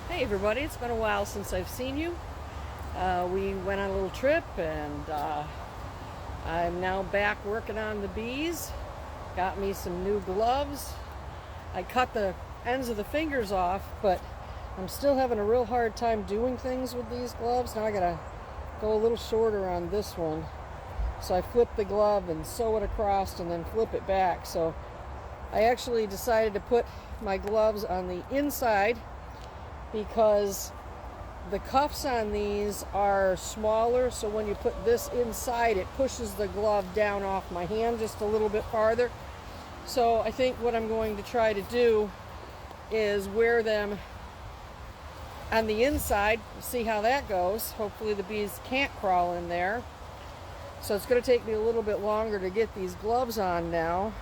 Hey everybody, it's been a while since I've seen you. We went on a little trip and I'm now back working on the bees. Got me some new gloves. I cut the ends of the fingers off, but I'm still having a real hard time doing things with these gloves. Now I gotta go a little shorter on this one. So I flip the glove and sew it across and then flip it back. So I actually decided to put my gloves on the inside because the cuffs on these are smaller, so when you put this inside it pushes the glove down off my hand just a little bit farther. So I think what I'm going to try to do is wear them on the inside, see how that goes. Hopefully the bees can't crawl in there. So it's going to take me a little bit longer to get these gloves on now.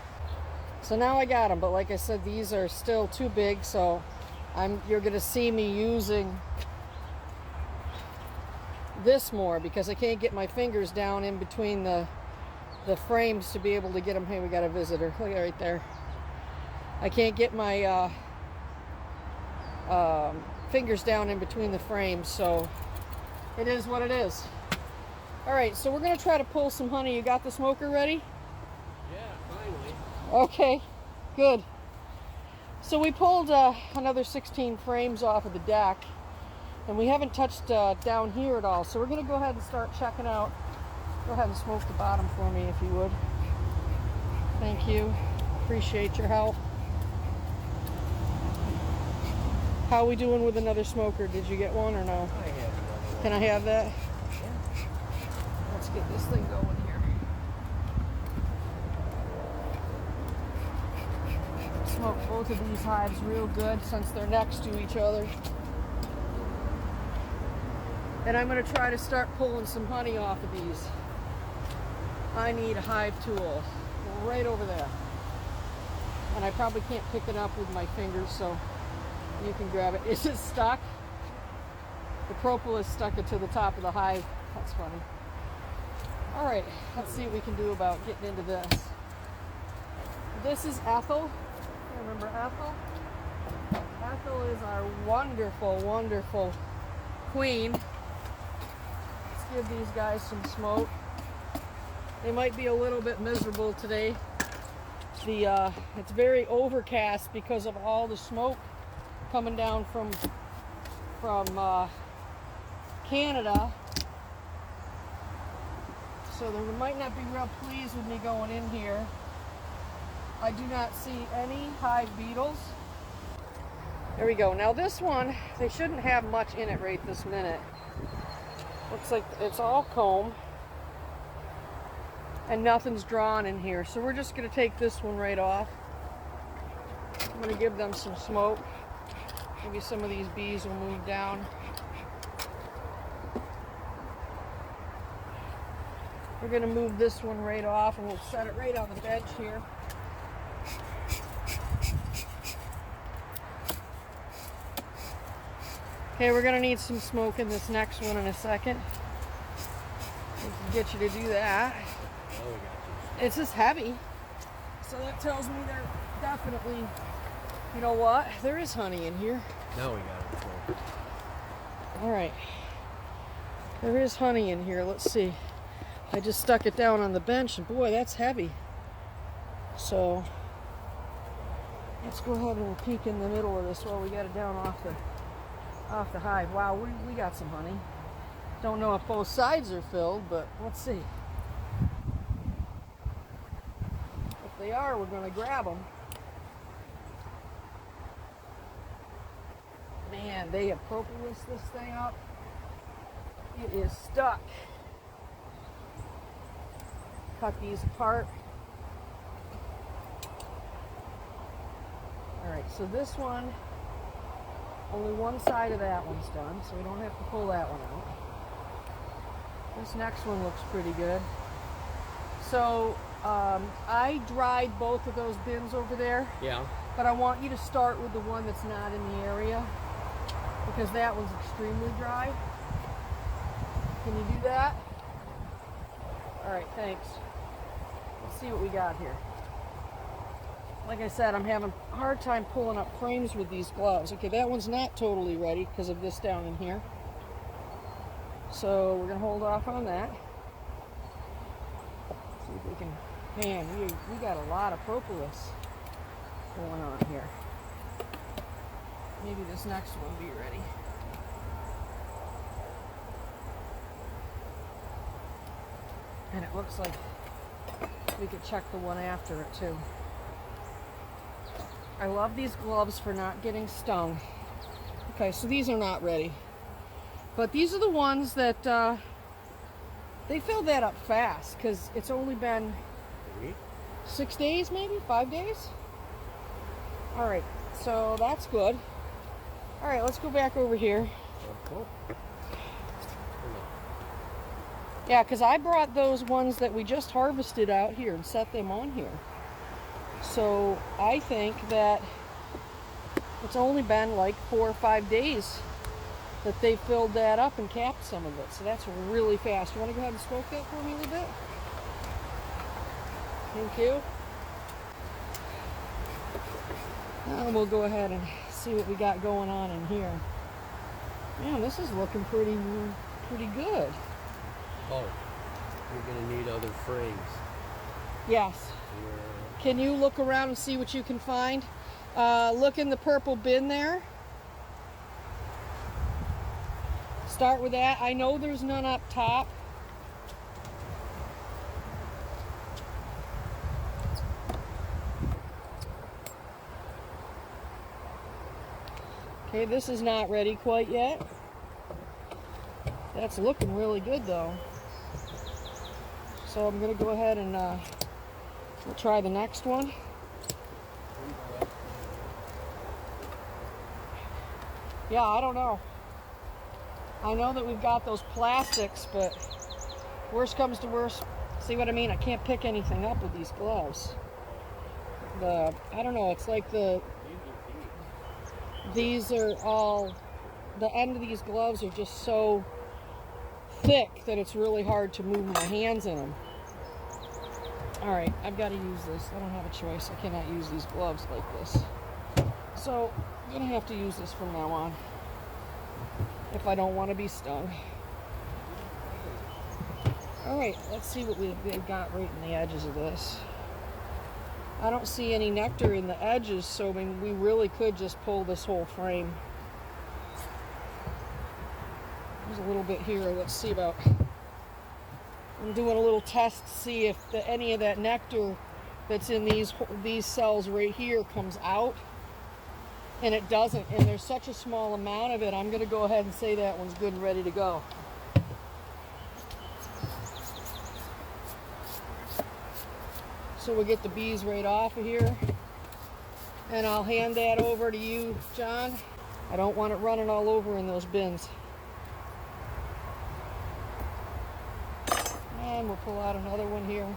So now I got them, but like I said, these are still too big, so you're going to see me using this more because I can't get my fingers down in between the frames to be able to get them. Hey, we got a visitor. Look at right there. I can't get my fingers down in between the frames, so it is what it is. All right, so we're going to try to pull some honey. You got the smoker ready? Yeah, finally. Okay, good. So we pulled another 16 frames off of the deck, and we haven't touched down here at all. So we're going to go ahead and start checking out. Go ahead and smoke the bottom for me if you would. Thank you. Appreciate your help. How are we doing with another smoker? Did you get one or no? I have another one. Can I have that? Yeah. Let's get this thing going here. Smoke both of these hives real good since they're next to each other. And I'm going to try to start pulling some honey off of these. I need a hive tool right over there. And I probably can't pick it up with my fingers, so you can grab it. Is it stuck? The propolis stuck it to the top of the hive. That's funny. All right, let's see what we can do about getting into this. This is Ethel. Remember Ethel? Ethel is our wonderful, wonderful queen. Let's give these guys some smoke. They might be a little bit miserable today. It's very overcast because of all the smoke coming down from Canada. So they might not be real pleased with me going in here. I do not see any hive beetles. There we go. Now this one, they shouldn't have much in it right this minute. Looks like it's all comb and nothing's drawn in here. So we're just going to take this one right off. I'm going to give them some smoke. Maybe some of these bees will move down. We're going to move this one right off and we'll set it right on the bench here. Okay, we're going to need some smoke in this next one in a second. We can get you to do that. Oh, we got you. It's just heavy. So that tells me they're definitely, you know what? There is honey in here. Now we got it. All right. There is honey in here. Let's see. I just stuck it down on the bench and boy, that's heavy. So let's go ahead and we'll peek in the middle of this while we got it down off the hive. Wow, we got some honey. Don't know if both sides are filled, but let's see. If they are, we're going to grab them. Man, they have propolis this thing up. It is stuck. Cut these apart. All right, so this one, only one side of that one's done, so we don't have to pull that one out. This next one looks pretty good. So I dried both of those bins over there. Yeah. But I want you to start with the one that's not in the area because that one's extremely dry. Can you do that? All right, thanks. Let's see what we got here. like I said, I'm having a hard time pulling up frames with these gloves. Okay, that one's not totally ready because of this down in here. So we're gonna hold off on that. See if we can, man, we got a lot of propolis going on here. Maybe this next one will be ready. And it looks like we could check the one after it too. I love these gloves for not getting stung. Okay, so these are not ready. But these are the ones that they filled that up fast because it's only been 6 days, maybe 5 days. All right, so that's good. All right, let's go back over here. Cool. Yeah, because I brought those ones that we just harvested out here and set them on here. So I think that it's only been like 4 or 5 days that they filled that up and capped some of it. So that's really fast. You want to go ahead and smoke that for me a little bit? Thank you. Now we'll go ahead and see what we got going on in here. Man, this is looking pretty good. Oh, you're gonna need other frames. Yes. Yeah. Can you look around and see what you can find? Look in the purple bin there. Start with that. I know there's none up top. Okay, this is not ready quite yet. That's looking really good though. So I'm gonna go ahead and we'll try the next one. Yeah, I don't know. I know that we've got those plastics, but worst comes to worst, see what I mean? I can't pick anything up with these gloves. I don't know, it's like these are all, the end of these gloves are just so thick that it's really hard to move my hands in them. All right, I've got to use this. I don't have a choice. I cannot use these gloves like this. So I'm gonna have to use this from now on if I don't want to be stung. All right, let's see what we've got right in the edges of this. I don't see any nectar in the edges, so I mean, we really could just pull this whole frame. There's a little bit here. Let's see about. I'm doing a little test to see if any of that nectar that's in these cells right here comes out, and it doesn't. And there's such a small amount of it. I'm going to go ahead and say that one's good and ready to go. So we'll get the bees right off of here, and I'll hand that over to you, John. I don't want it running all over in those bins. And we'll pull out another one here.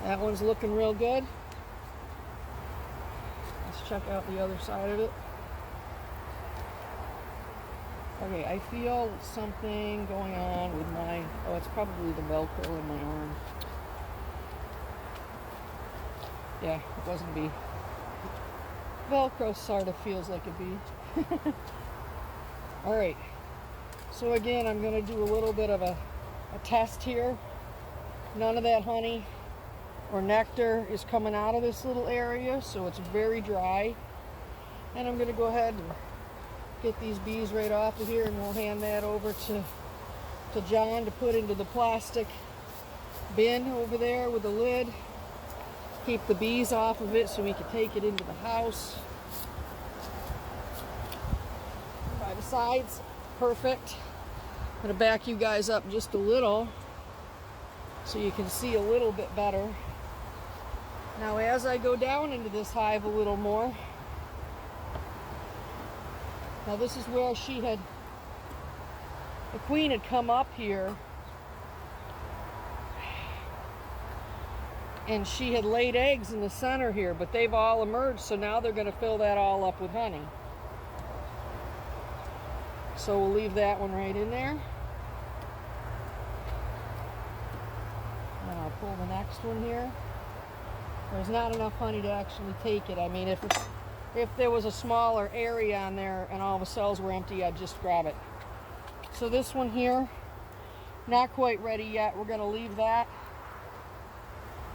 That one's looking real good. Let's check out the other side of it. Okay, I feel something going on with my, oh, it's probably the Velcro in my arm. Yeah, it wasn't a bee. Velcro sort of feels like a bee. All right, so again, I'm gonna do a little bit of a test here. None of that honey or nectar is coming out of this little area, so it's very dry. And I'm gonna go ahead and get these bees right off of here, and we'll hand that over to John to put into the plastic bin over there with the lid. Keep the bees off of it so we can take it into the house. By the sides, perfect. I'm gonna back you guys up just a little so you can see a little bit better. Now as I go down into this hive a little more, now this is where the queen had come up here and she had laid eggs in the center here, but they've all emerged, so now they're going to fill that all up with honey. So we'll leave that one right in there. pull the next one here. There's not enough honey to actually take it. I mean, if there was a smaller area on there and all the cells were empty, I'd just grab it. So this one here, not quite ready yet. We're gonna leave that.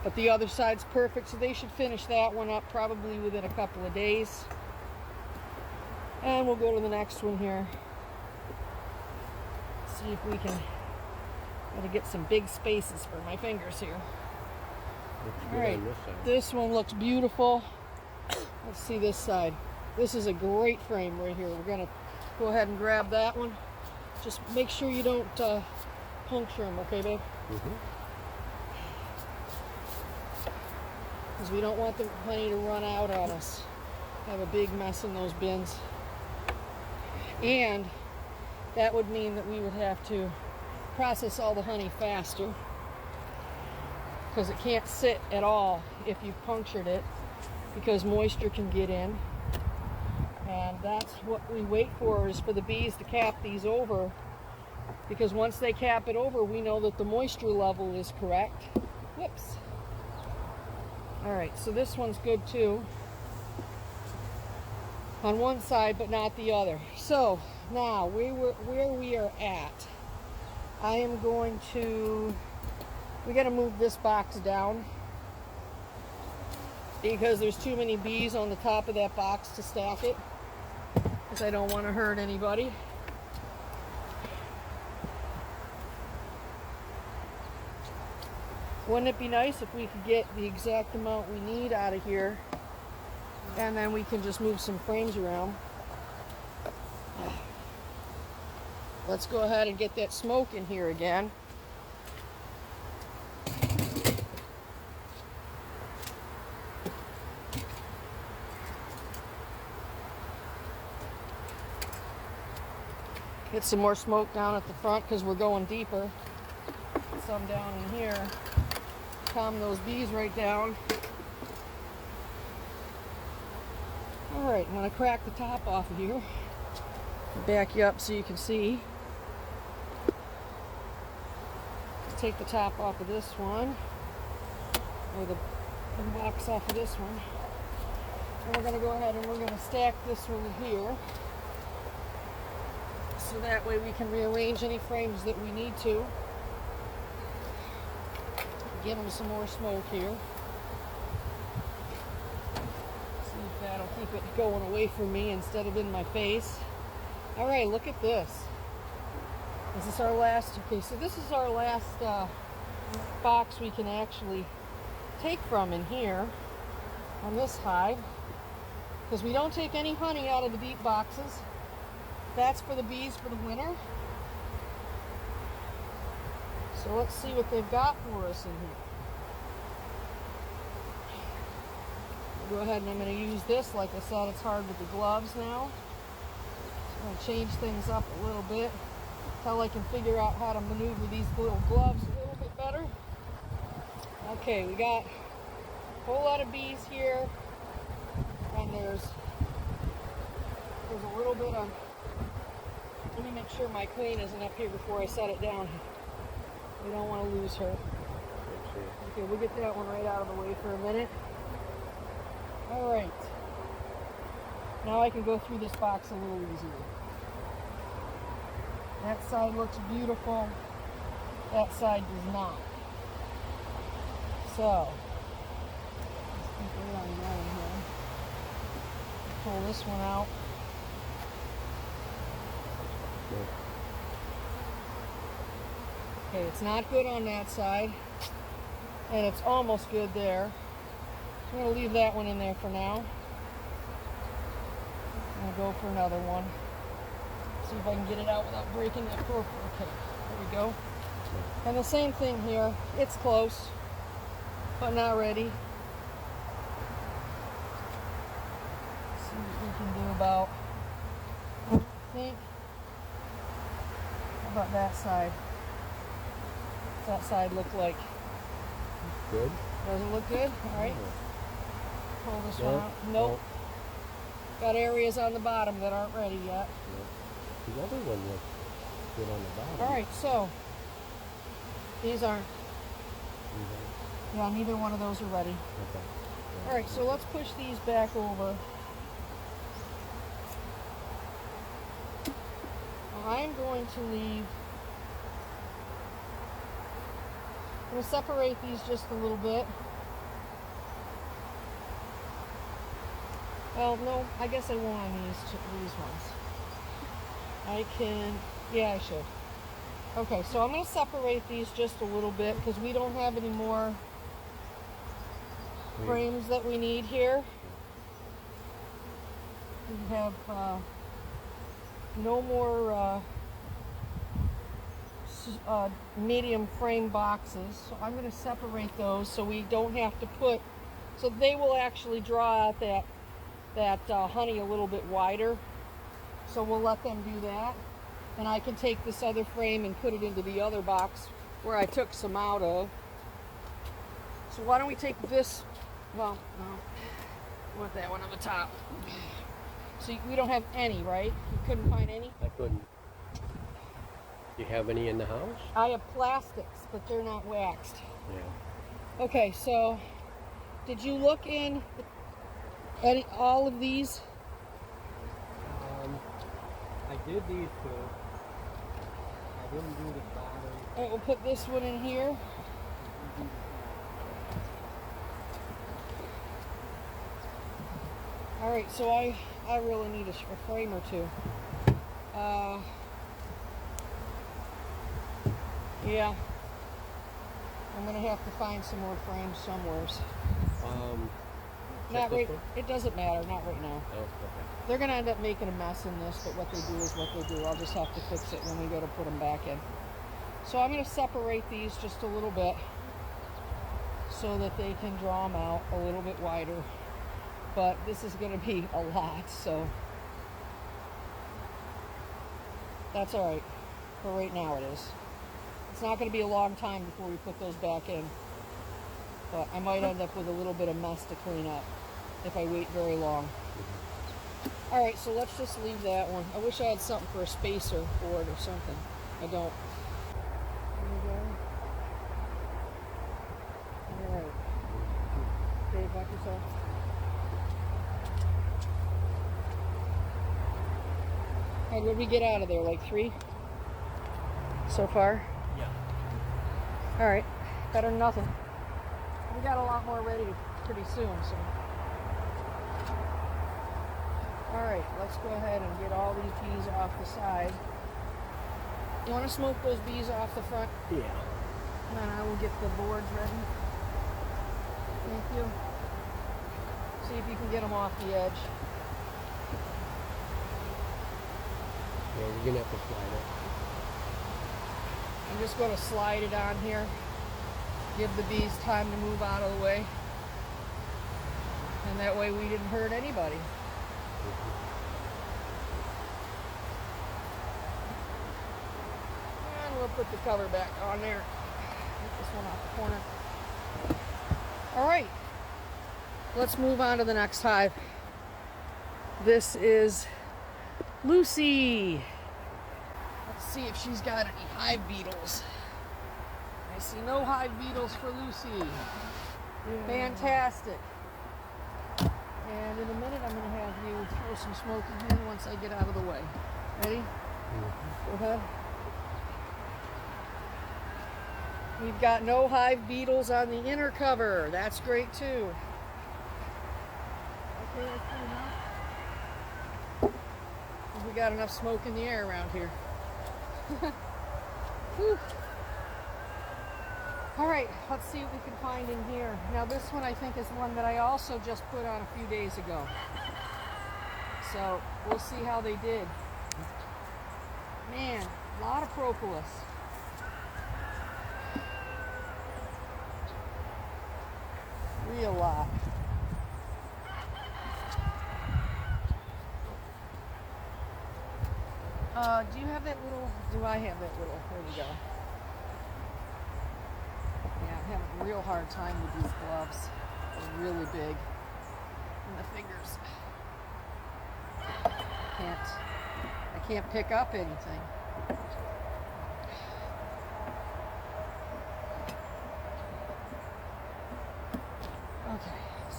But the other side's perfect, so they should finish that one up probably within a couple of days. And we'll go to the next one here. See if we can get some big spaces for my fingers here. All right, this one looks beautiful. Let's see this side. This is a great frame right here. We're gonna go ahead and grab that one. Just make sure you don't puncture them, okay, babe? Because we don't want the honey to run out on us. Have a big mess in those bins. And that would mean that we would have to process all the honey faster, because it can't sit at all if you've punctured it, because moisture can get in. And that's what we wait for, is for the bees to cap these over, because once they cap it over, we know that the moisture level is correct. Whoops. All right, so this one's good too on one side, but not the other. So now where we are at, I am going to, we got to move this box down because there's too many bees on the top of that box to stack it, because I don't want to hurt anybody. Wouldn't it be nice if we could get the exact amount we need out of here, and then we can just move some frames around. Let's go ahead and get that smoke in here again. Get some more smoke down at the front because we're going deeper. Some down in here. Calm those bees right down. All right, I'm gonna crack the top off of here. Back you up so you can see. Let's take the top off of this one, or the box off of this one. And we're gonna go ahead and we're gonna stack this one here, so that way we can rearrange any frames that we need to. Give them some more smoke here. See if that'll keep it going away from me instead of in my face. All right, look at this. This is our last, okay, so this is our last box we can actually take from in here on this hive, because we don't take any honey out of the deep boxes. That's for the bees for the winter. So let's see what they've got for us in here. Go ahead and I'm going to use this. Like I said, it's hard with the gloves now. I'm going to change things up a little bit until I can figure out how to maneuver these little gloves a little bit better. Okay, we got a whole lot of bees here, and there's a little bit of, let me make sure my queen isn't up here before I set it down. We don't want to lose her. Okay, we'll get that one right out of the way for a minute. All right. Now I can go through this box a little easier. That side looks beautiful. That side does not. So, let's keep it on going here. Pull this one out. Okay, it's not good on that side, and it's almost good there. So I'm going to leave that one in there for now. I'm going to go for another one. See if I can get it out without breaking that cork. Okay, there we go. And the same thing here. It's close, but not ready. Let's see what we can do about, I think, how about that side? What's that side look like? Good. Doesn't look good? All right. Pull this one out. Nope. Got areas on the bottom that aren't ready yet. The other one looks good on the bottom. All right, so these aren't. Yeah, neither one of those are ready. Okay. All right, so let's push these back over. I'm going to leave. I'm going to separate these just a little bit. Well, no, I guess I won't on these ones. I can, yeah, I should. Okay, so I'm going to separate these just a little bit because we don't have any more frames that we need here. We have no more medium frame boxes, so I'm going to separate those so we don't have to put, so they will actually draw out that honey a little bit wider. So we'll let them do that, and I can take this other frame and put it into the other box where I took some out of. So why don't we take this, well, no, put that one on the top. So we don't have any, right? You couldn't find any? I couldn't. Do you have any in the house? I have plastics, but they're not waxed. Yeah. Okay, so did you look in all of these? I did these two. I didn't do the bottom. All right, we'll put this one in here. All right, so I really need a frame or two. Yeah, I'm gonna have to find some more frames somewheres. Not right. It doesn't matter. Not right now. Oh, okay. They're gonna end up making a mess in this, but what they do is what they do. I'll just have to fix it when we go to put them back in. So I'm gonna separate these just a little bit so that they can draw them out a little bit wider. But this is gonna be a lot, so that's all right. For right now, it is. It's not going to be a long time before we put those back in, but I might end up with a little bit of mess to clean up if I wait very long. All right, so let's just leave that one. I wish I had something for a spacer board or something. I don't. There you go. All right. Dave, watch yourself. All right, what did we get out of there? Like 3 so far? Yeah. All right, better than nothing. We got a lot more ready pretty soon, so. All right, let's go ahead and get all these bees off the side. You want to smoke those bees off the front? Yeah. And then I will get the boards ready. Thank you. See if you can get them off the edge. Yeah, you're gonna have to slide it. I'm just going to slide it on here. Give the bees time to move out of the way. And that way we didn't hurt anybody. And we'll put the cover back on there. Get this one off the corner. All right. Let's move on to the next hive. This is Lucy. Let's see if she's got any hive beetles. I see no hive beetles for Lucy. Yeah. Fantastic. And in a minute, I'm going to have you throw some smoke in here once I get out of the way. Ready? Go ahead. We've got no hive beetles on the inner cover. That's great too. Okay, that's good enough. We got enough smoke in the air around here. Whew. All right, let's see what we can find in here. Now this one I think is one that I also just put on a few days ago. So we'll see how they did. Man, a lot of propolis. Real lot. Do you have that little, do I have that little, there we go. Yeah, I'm having a real hard time with these gloves. They're really big. And the fingers. I can't pick up anything.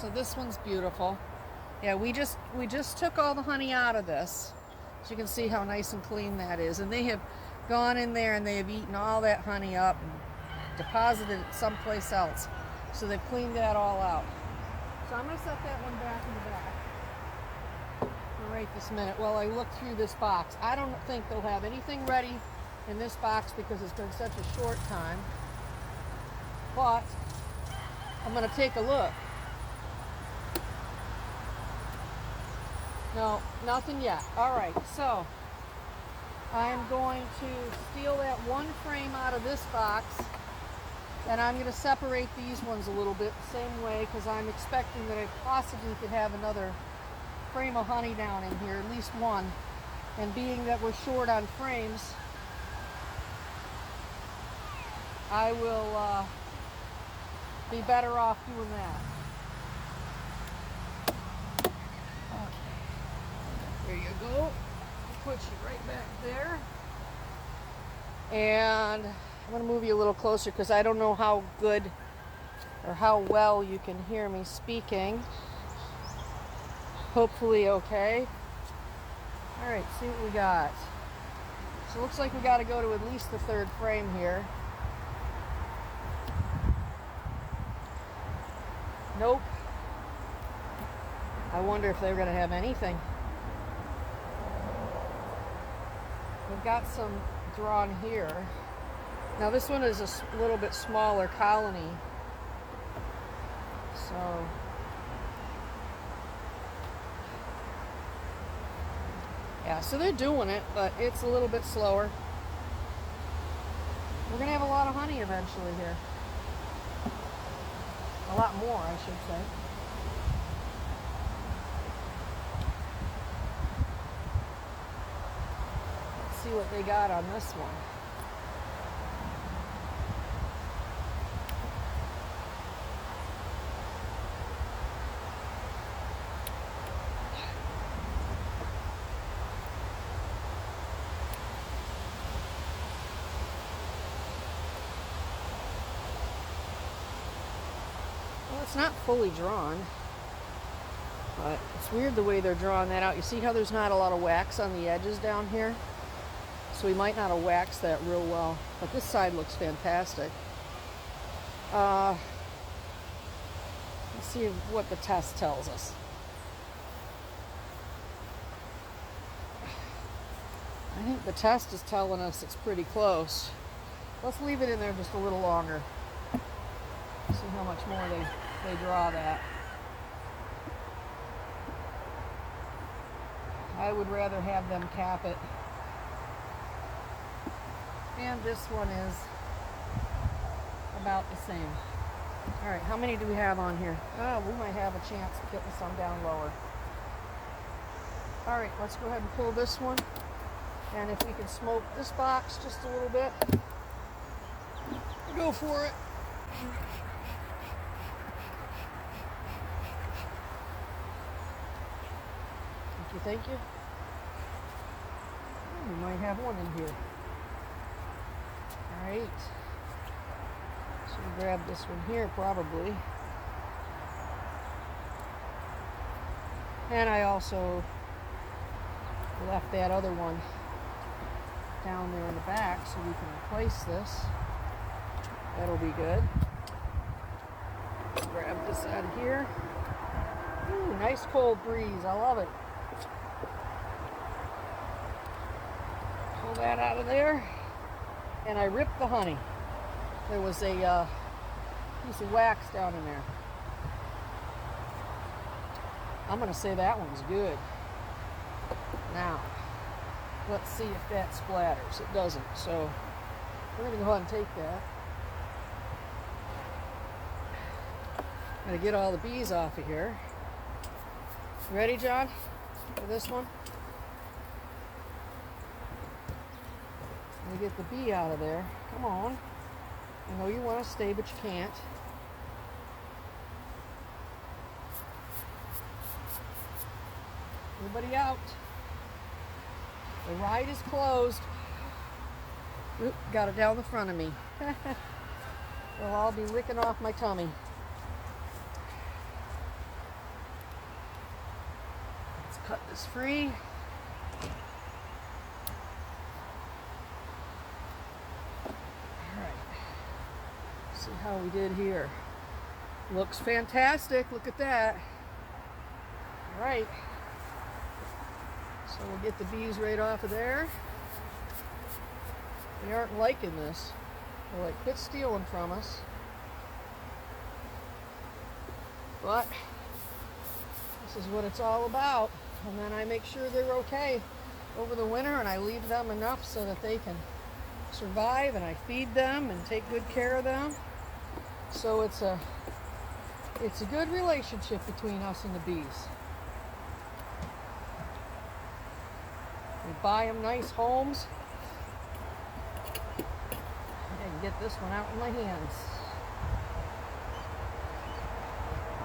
so this one's beautiful. Yeah, we just took all the honey out of this. So you can see how nice and clean that is. And they have gone in there and they have eaten all that honey up and deposited it someplace else. So they've cleaned that all out. So I'm going to set that one back in the back right this minute while I look through this box. I don't think they'll have anything ready in this box because it's been such a short time. But I'm going to take a look. No, nothing yet. All right, so I'm going to steal that one frame out of this box, and I'm going to separate these ones a little bit the same way because I'm expecting that I possibly could have another frame of honey down in here, at least one. And being that we're short on frames, I will be better off doing that. There you go. Put you right back there. And I'm going to move you a little closer because I don't know how good or how well you can hear me speaking. Hopefully okay. All right, see what we got. So it looks like we got to go to at least the third frame here. Nope. I wonder if they're going to have anything. We've got some drawn here. Now this one is a little bit smaller colony. So yeah, so they're doing it, but it's a little bit slower. We're going to have a lot of honey eventually here. A lot more, I should say. Let's see what they got on this one. It's not fully drawn, but it's weird the way they're drawing that out. You see how there's not a lot of wax on the edges down here? So we might not have waxed that real well, but this side looks fantastic. Let's see what the test tells us. I think the test is telling us it's pretty close. Let's leave it in there just a little longer. See how much more they draw that. I would rather have them cap it. And this one is about the same. All right, how many do we have on here? Oh, we might have a chance of getting some down lower. All right, let's go ahead and pull this one. And if we can smoke this box just a little bit, go for it. Thank you. Oh, we might have one in here. All right. So we grab this one here probably. And I also left that other one down there in the back so we can replace this. That'll be good. Grab this out of here. Ooh, nice cold breeze. I love it. Pull that out of there, and I ripped the honey. There was a piece of wax down in there. I'm going to say that one's good. Now, let's see if that splatters. It doesn't, so we're going to go ahead and take that. I'm going to get all the bees off of here. Ready, John, for this one? Let me get the bee out of there. Come on. I know you want to stay, but you can't. Everybody out. The ride is closed. Oop, got it down the front of me. Well, I'll be licking off my tummy. cut this free. Alright. See how we did here. Looks fantastic. Look at that. Alright. So we'll get the bees right off of there. They aren't liking this. They're like, quit stealing from us. But this is what it's all about. And then I make sure they're okay over the winter, and I leave them enough so that they can survive, and I feed them and take good care of them. So it's a good relationship between us and the bees. We buy them nice homes. And get this one out in my hands.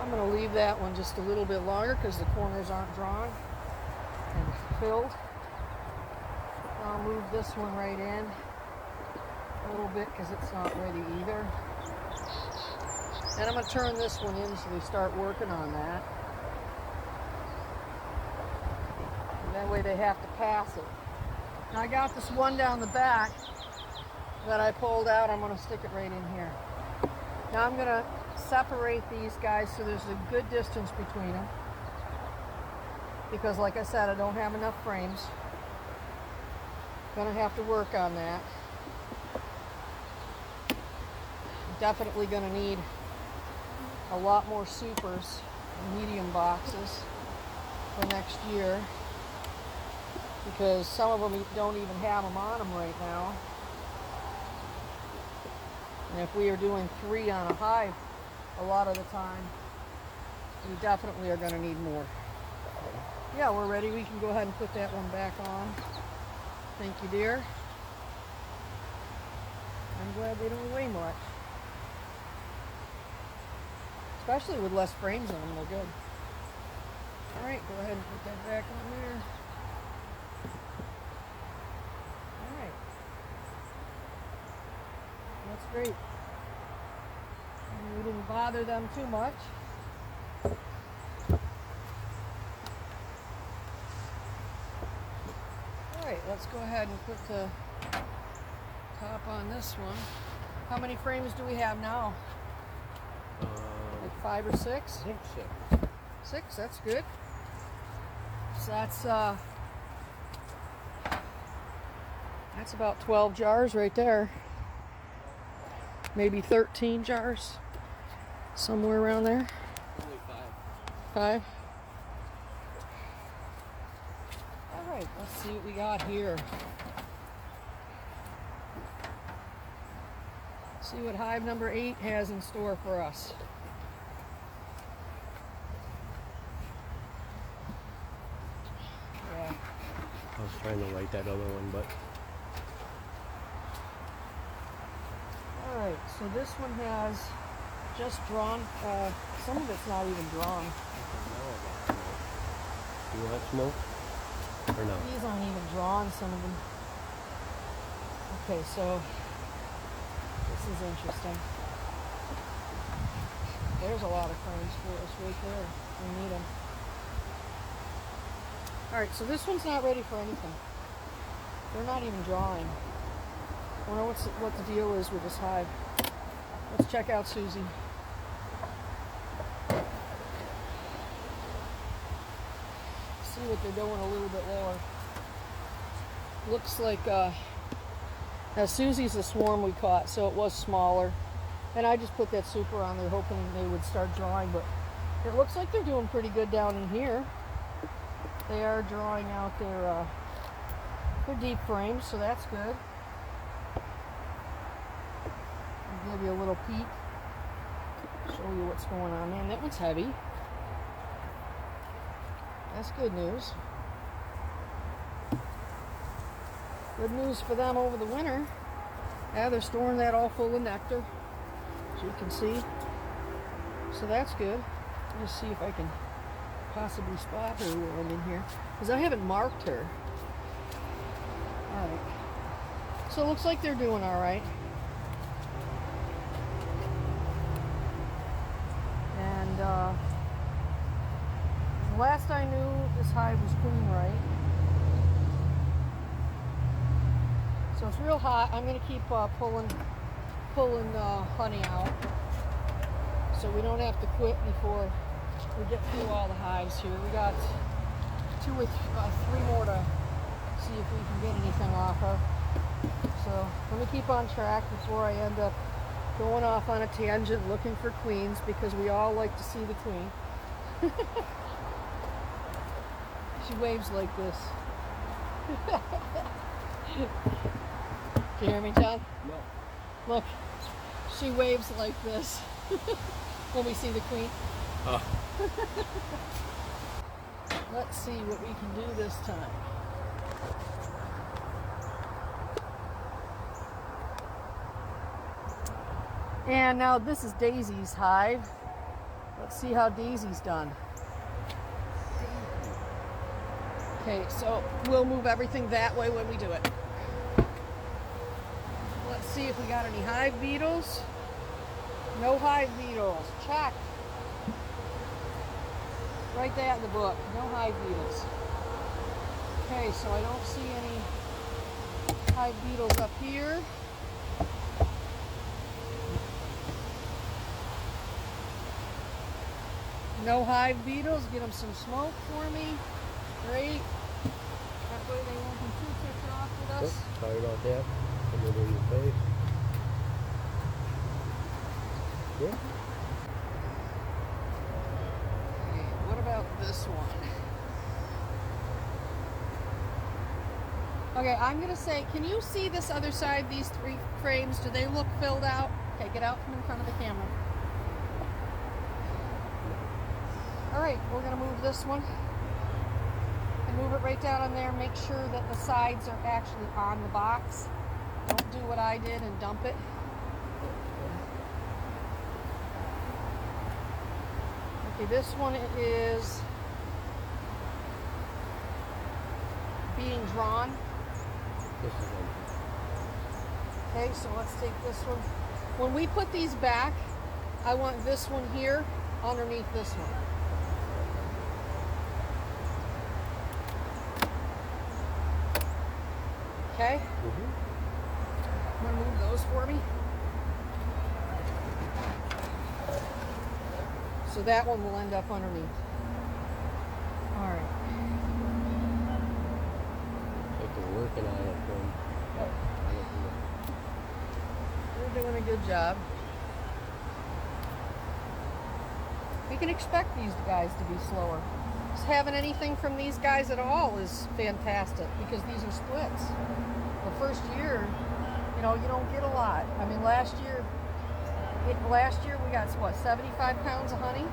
I'm going to leave that one just a little bit longer because the corners aren't drawn and filled. I'll move this one right in a little bit because it's not ready either. And I'm going to turn this one in so they start working on that. And that way they have to pass it. Now I got this one down the back that I pulled out. I'm going to stick it right in here. Now I'm going to separate these guys so there's a good distance between them. Because like I said, I don't have enough frames. Gonna have to work on that. Definitely gonna need a lot more supers and medium boxes for next year. Because some of them don't even have them on them right now. And if we are doing 3 on a hive a lot of the time, we definitely are going to need more. Yeah, we're ready. We can go ahead and put that one back on. Thank you, dear. I'm glad they don't weigh much. Especially with less frames on them, they're good. All right, go ahead and put that back on there. That's great. And we didn't bother them too much. Alright, let's go ahead and put the top on this one. How many frames do we have now? Like 5 or 6? I think 6. 6, that's good. So that's about 12 jars right there. Maybe 13 jars, somewhere around there. Only 5. 5. All right, let's see what we got here. See what hive number 8 has in store for us. Yeah. I was trying to light that other one, but Alright, so this one has just drawn, some of it's not even drawn. do you want smoke or no? These aren't even drawn, some of them. Okay, so this is interesting. There's a lot of frames for us right there. We need them. Alright, so this one's not ready for anything. They're not even drawing. I wonder what the deal is with this hive. Let's check out Susie. See what they're doing a little bit lower. Looks like, now Susie's a swarm we caught, so it was smaller. And I just put that super on there hoping they would start drawing, but it looks like they're doing pretty good down in here. They are drawing out their deep frames, so that's good. I'll give you a little peek, show you what's going on. Man, that one's heavy. That's good news. Good news for them over the winter. Yeah, they're storing that all full of nectar, as you can see. So that's good. Let me see if I can possibly spot her while I'm in here, because I haven't marked her. Alright. So it looks like they're doing alright. And Last I knew, this hive was queen right. So it's real hot. I'm going to keep pulling honey out, so we don't have to quit before we get through all the hives here. We got 2 or 3 more to see if we can get anything off of. So let me keep on track before I end up going off on a tangent looking for queens, because we all like to see the queen. She waves like this. Can you hear me, John? No. Look, she waves like this when we see the queen. Oh. Let's see what we can do this time. And now this is Daisy's hive. Let's see how Daisy's done. Okay, so we'll move everything that way when we do it. Let's see if we got any hive beetles. No hive beetles. Check. Write that in the book. No hive beetles. Okay, so I don't see any hive beetles up here. No hive beetles. Get them some smoke for me. Great. That way they won't be too ticked off with us. Oops, sorry about that. Put it in your face. Yeah. Okay, what about this one? Okay, I'm going to say, can you see this other side, these 3 frames? Do they look filled out? Okay, get out from in front of the camera. All right, we're going to move this one. And move it right down on there. Make sure that the sides are actually on the box. Don't do what I did and dump it. Okay, this one is being drawn. This is one. Okay, so let's take this one. When we put these back, I want this one here underneath this one. Okay? Mm-hmm. I'm going to move those for me. So that one will end up underneath. All right. Like they're working on it from. We're doing a good job. We can expect these guys to be slower. Just having anything from these guys at all is fantastic, because these are splits. The first year, you know, you don't get a lot. I mean, last year we got, what, 75 pounds of honey,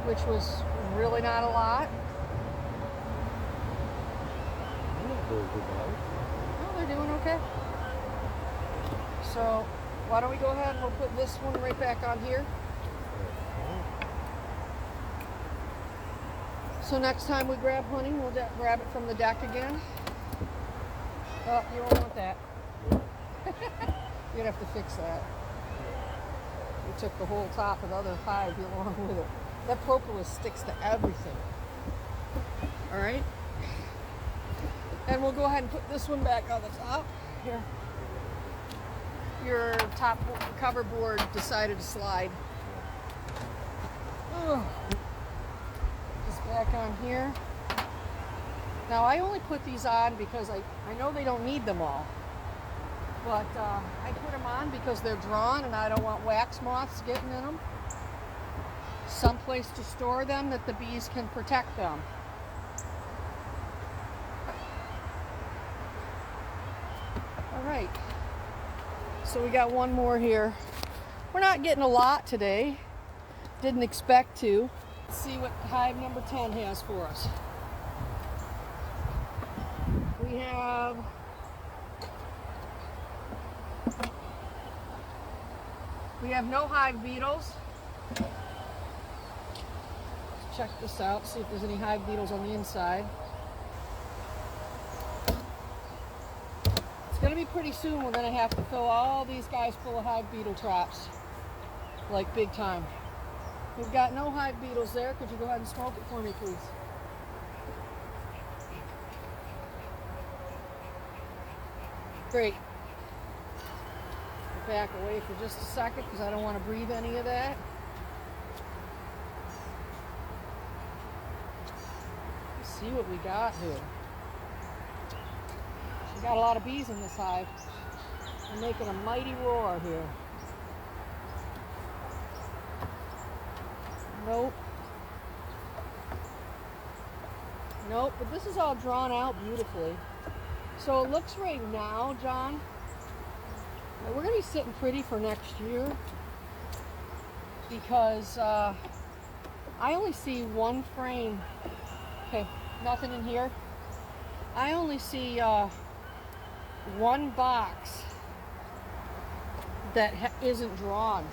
which was really not a lot. Oh, they're doing okay. So why don't we go ahead and we'll put this one right back on here. So next time we grab honey, we'll grab it from the deck again. Oh, you don't want that. You'd have to fix that. We took the whole top of the other hive along with it. That propolis sticks to everything. All right. And we'll go ahead and put this one back on the top. Here. Your top cover board decided to slide. Ugh. Just back on here. Now I only put these on because I know they don't need them all. But I put them on because they're drawn and I don't want wax moths getting in them. Someplace to store them that the bees can protect them. All right. So we got one more here. We're not getting a lot today. Didn't expect to. Let's see what hive number 10 has for us. We have no hive beetles. Let's check this out, see if there's any hive beetles on the inside. It's going to be pretty soon we're going to have to fill all these guys full of hive beetle traps. Like big time. We've got no hive beetles there. Could you go ahead and smoke it for me, please? Great. Back away for just a second because I don't want to breathe any of that. Let's see what we got here. We got a lot of bees in this hive. They're making a mighty roar here. Nope. Nope, but this is all drawn out beautifully. So it looks right now, John, we're going to be sitting pretty for next year because I only see one frame. Okay, nothing in here. I only see one box that isn't drawn.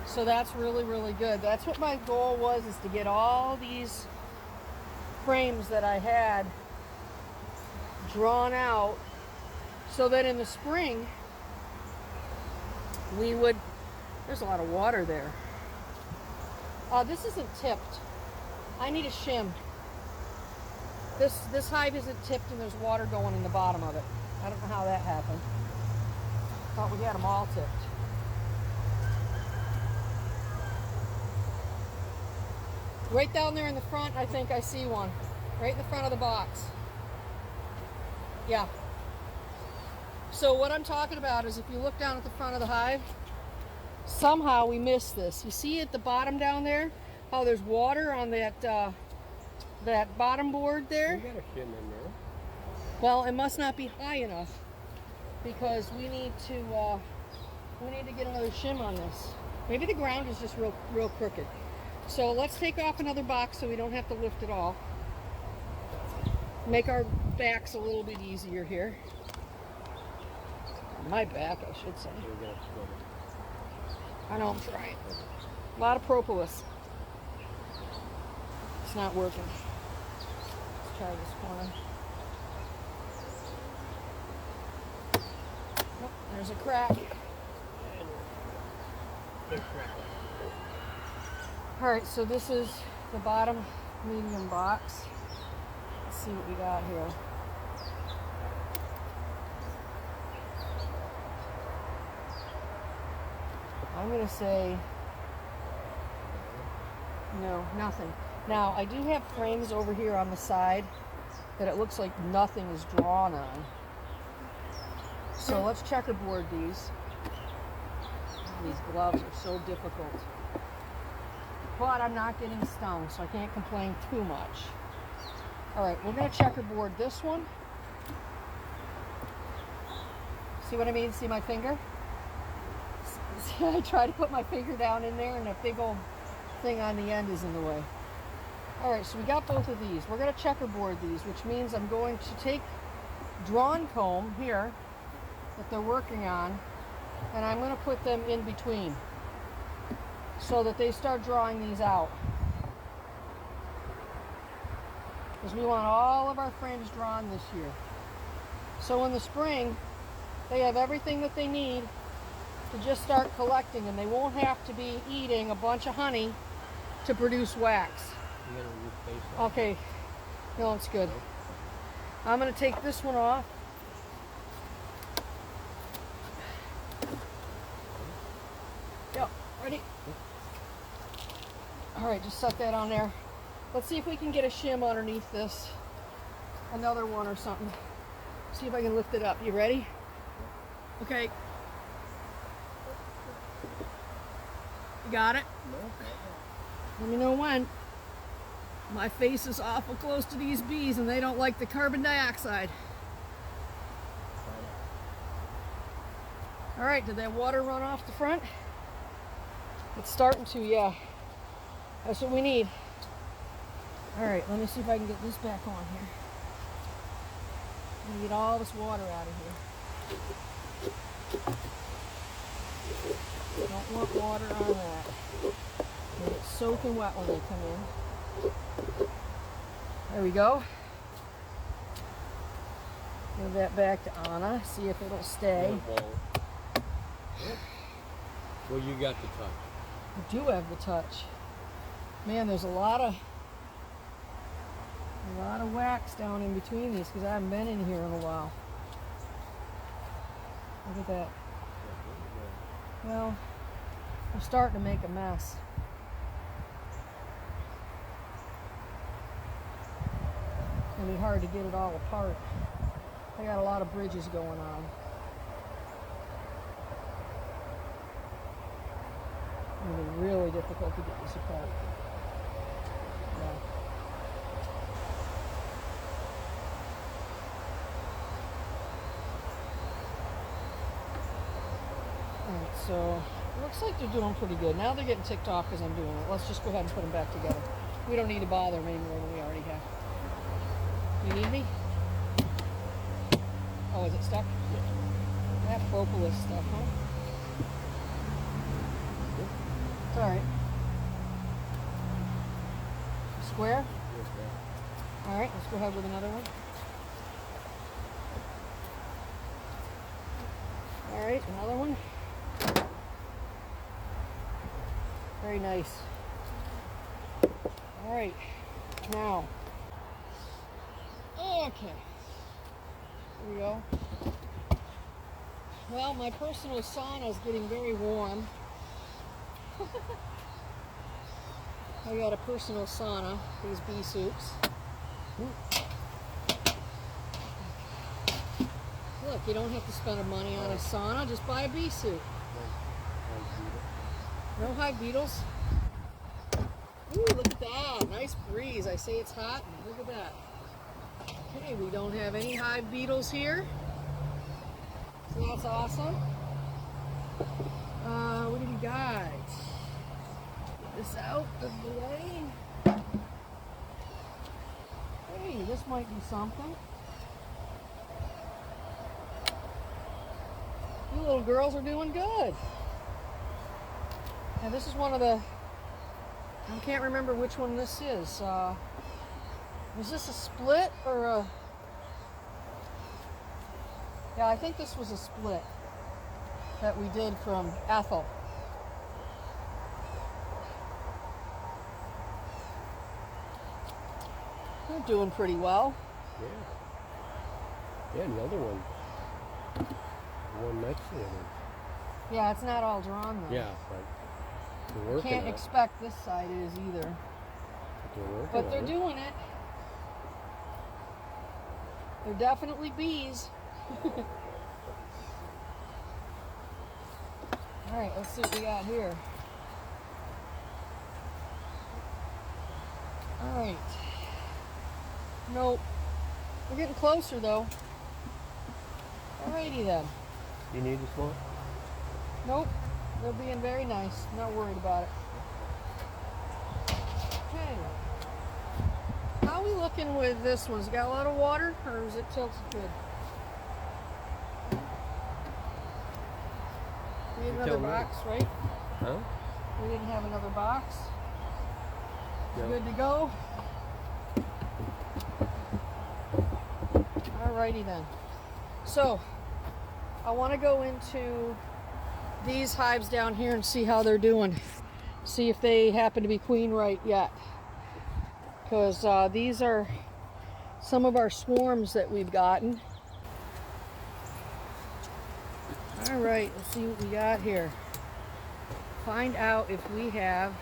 So that's really, really good. That's what my goal was, is to get all these frames that I had drawn out so that in the spring we would, there's a lot of water there. This isn't tipped. I need a shim. This hive isn't tipped and there's water going in the bottom of it. I don't know how that happened. Thought we had them all tipped. Right down there in the front, I think I see one. Right in the front of the box. Yeah. So what I'm talking about is if you look down at the front of the hive, somehow we missed this. You see at the bottom down there how there's water on that that bottom board there? You got a shim in there. Well, it must not be high enough because we need to get another shim on this. Maybe the ground is just real crooked. So let's take off another box so we don't have to lift it all. Make our backs a little bit easier here. My back, I should say. I know, I'm trying. A lot of propolis. It's not working. Let's try this corner. Oh, there's a crack. Alright, so this is the bottom medium box. Let's see what we got here. I'm going to say no, nothing. Now, I do have frames over here on the side that it looks like nothing is drawn on. So let's checkerboard these. These gloves are so difficult. But I'm not getting stung, so I can't complain too much. Alright, we're going to checkerboard this one. See what I mean? See my finger? See, I try to put my finger down in there and a big old thing on the end is in the way. Alright, so we got both of these. We're going to checkerboard these, which means I'm going to take drawn comb here that they're working on, and I'm going to put them in between so that they start drawing these out. Because we want all of our frames drawn this year. So in the spring, they have everything that they need to just start collecting, and they won't have to be eating a bunch of honey to produce wax. Okay, no, it's good. I'm going to take this one off. Yep, ready? Alright, just set that on there. Let's see if we can get a shim underneath this. Another one or something. See if I can lift it up. You ready? Okay. You got it? Let me know when. My face is awful close to these bees and they don't like the carbon dioxide. Alright, did that water run off the front? It's starting to, yeah. That's what we need. Alright, let me see if I can get this back on here. I'm gonna get all this water out of here. Don't want water on that. They get soaking wet when they come in. There we go. Give that back to Anna, see if it'll stay. Well, you got the touch. I do have the touch. Man, there's a lot of wax down in between these because I haven't been in here in a while. Look at that. Well, I'm starting to make a mess. It's gonna be hard to get it all apart. I got a lot of bridges going on. It'll be really difficult to get this apart. Yeah. Alright, so it looks like they're doing pretty good. Now they're getting ticked off because I'm doing it. Let's just go ahead and put them back together. We don't need to bother them any more than we already have. You need me? Oh, is it stuck? Yeah. That propolis stuff, huh? It's alright. Square? Alright, let's go ahead with another one. Alright, another one. Very nice. Alright, now. Okay. Here we go. Well, my personal sauna is getting very warm. I got a personal sauna, these bee suits. Look, you don't have to spend money on a sauna, just buy a bee suit. No hive beetles. Ooh, look at that. Nice breeze. I say it's hot. Look at that. Okay, we don't have any hive beetles here. So that's awesome. What do we got? Get this out of the way. Hey, this might be something. You little girls are doing good. And this is one of the, I can't remember which one this is. Was this a split or a, yeah, I think this was a split that we did from Ethel. They're doing pretty well. Yeah. Yeah, another one. The one next to it. Yeah, it's not all drawn though. Yeah, but they're working Can't on it. expect this side is either. But they're doing it. They're definitely bees. Alright, let's see what we got here. Alright. Nope. We're getting closer though. Alrighty then. You need this one? Nope. They're being very nice. Not worried about it. Okay. How are we looking with this one? Has it got a lot of water or is it tilted good? We need another box, right? Huh? We didn't have another box. No. Good to go. Alrighty then. So, I want to go into these hives down here and see how they're doing. See if they happen to be queen right yet. Because these are some of our swarms that we've gotten. Alright, let's see what we got here. Find out if we have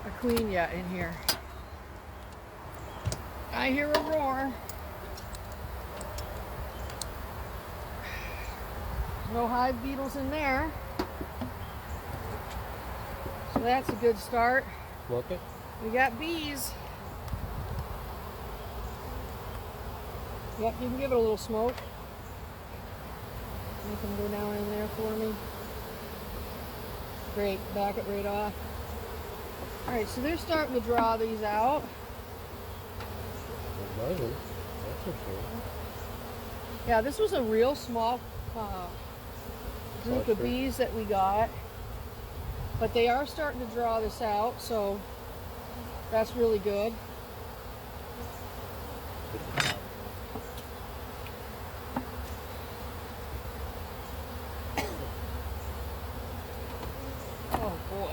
a queen yet in here. I hear a roar. No hive beetles in there. So that's a good start. Look it. We got bees. Yep, you can give it a little smoke. Make them go down in there for me. Great, back it right off. Alright, so they're starting to draw these out. They're buzzing. That's for sure. Yeah, this was a real small group of bees that we got. But they are starting to draw this out, so that's really good. Oh boy.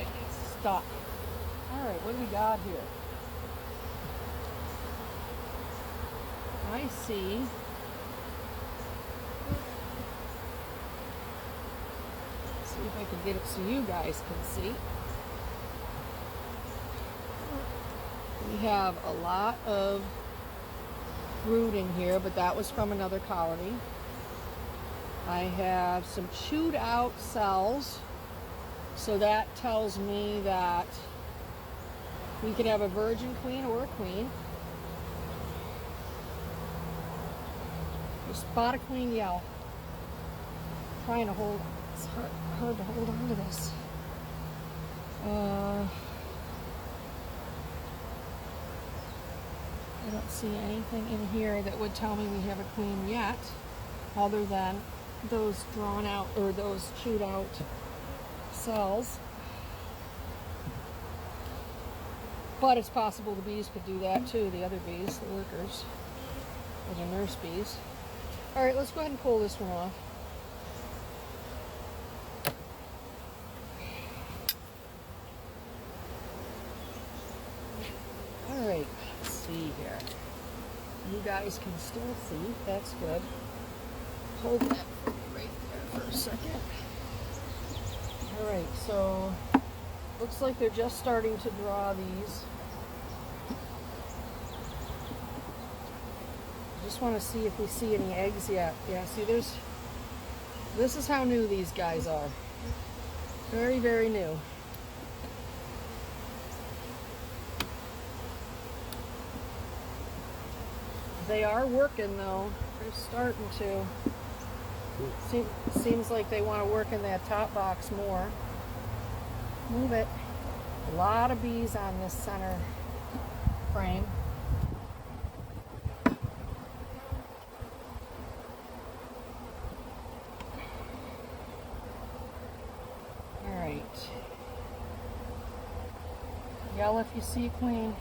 I see see if I can get it so you guys can see. We have a lot of brood in here, but that was from another colony. I have some chewed out cells, so that tells me that we could have a virgin queen or a queen. A spotted queen yell. Trying to hold, it's hard to hold on to this. I don't see anything in here that would tell me we have a queen yet, other than those drawn out or those chewed out cells. But it's possible the bees could do that too, the other bees, the workers, or the nurse bees. All right, let's go ahead and pull this one off. All right, let's see here. You guys can still see, that's good. Hold that for me right there for a second. All right, so looks like they're just starting to draw these. Just want to see if we see any eggs yet. Yeah, see this is how new these guys are. Very, very new. They are working though. They're starting to. Seems like they want to work in that top box more. Move it. A lot of bees on this center frame. All right. Yell if you see a queen.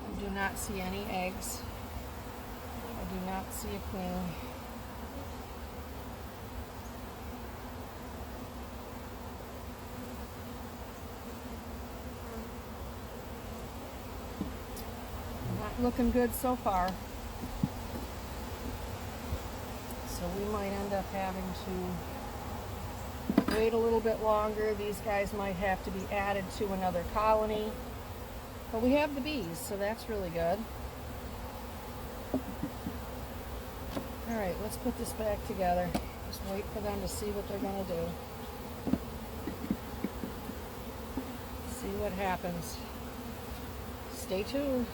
I do not see any eggs. I do not see a queen. Not looking good so far. So we might end up having to wait a little bit longer. These guys might have to be added to another colony. But we have the bees, so that's really good. All right, let's put this back together. Just wait for them to see what they're going to do. See what happens. Stay tuned.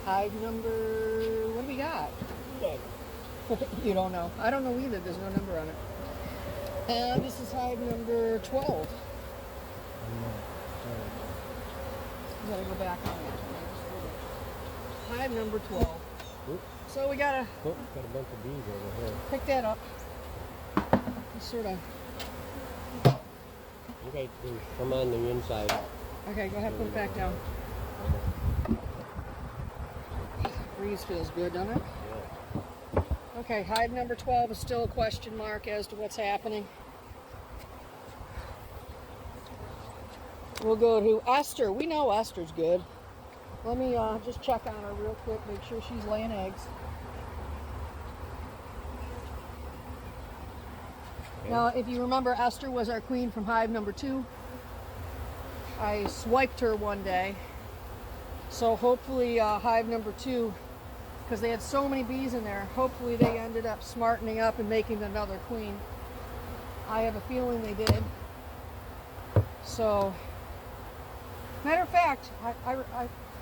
Hive number, what do we got? You don't know. I don't know either. There's no number on it. And this is hive number 12. You gotta go back on that. Hive number 12. Oop. So we gotta got a bunch of bees over here. pick that up. Just sort of. Okay, come on the inside. Okay, go ahead, put it back down. Breeze feels good, doesn't it? Yeah. Okay, hive number 12 is still a question mark as to what's happening. We'll go to Esther. We know Esther's good. Let me just check on her real quick, make sure she's laying eggs. Okay. Now, if you remember, Esther was our queen from hive number 2. I swiped her one day. So hopefully hive number 2, because they had so many bees in there, hopefully they ended up smartening up and making another queen. I have a feeling they did. So, matter of fact,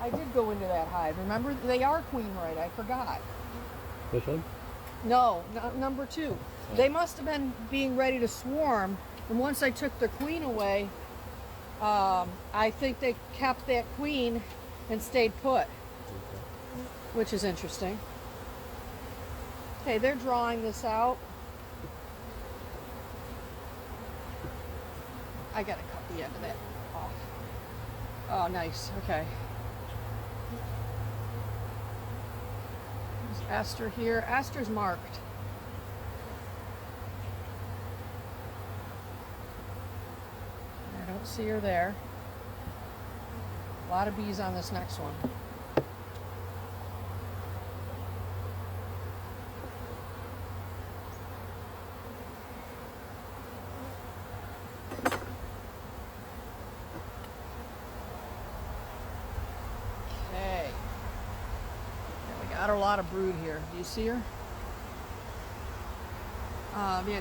I did go into that hive. Remember, they are queen right, I forgot. This one? No, number 2. They must have been being ready to swarm, and once I took the queen away, I think they kept that queen and stayed put, which is interesting. Okay, they're drawing this out. I gotta cut the end of that off. Oh, nice. Okay. There's Esther here. Esther's marked. I don't see her there. A lot of bees on this next one. Okay. Yeah, we got a lot of brood here. Do you see her?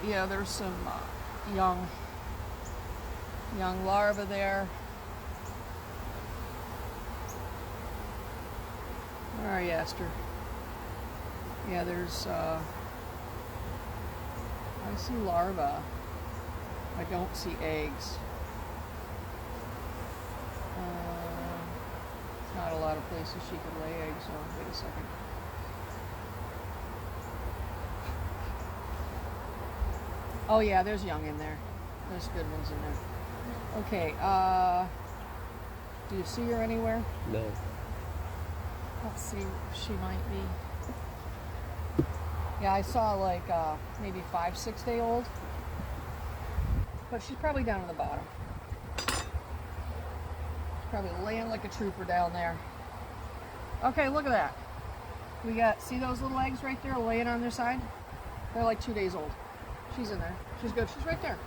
Yeah, there's some young larvae there. Where are you, Esther? Yeah, there's I see larvae. I don't see eggs. There's not a lot of places she could lay eggs, so wait a second. Oh yeah, there's young in there. There's good ones in there. Okay, do you see her anywhere? No. Let's see, she might be. Yeah, I saw like maybe 5-6 day old. But she's probably down at the bottom. She's probably laying like a trooper down there. Okay, look at that. We got, see those little eggs right there laying on their side? They're like 2 days old. She's in there. She's good. She's right there.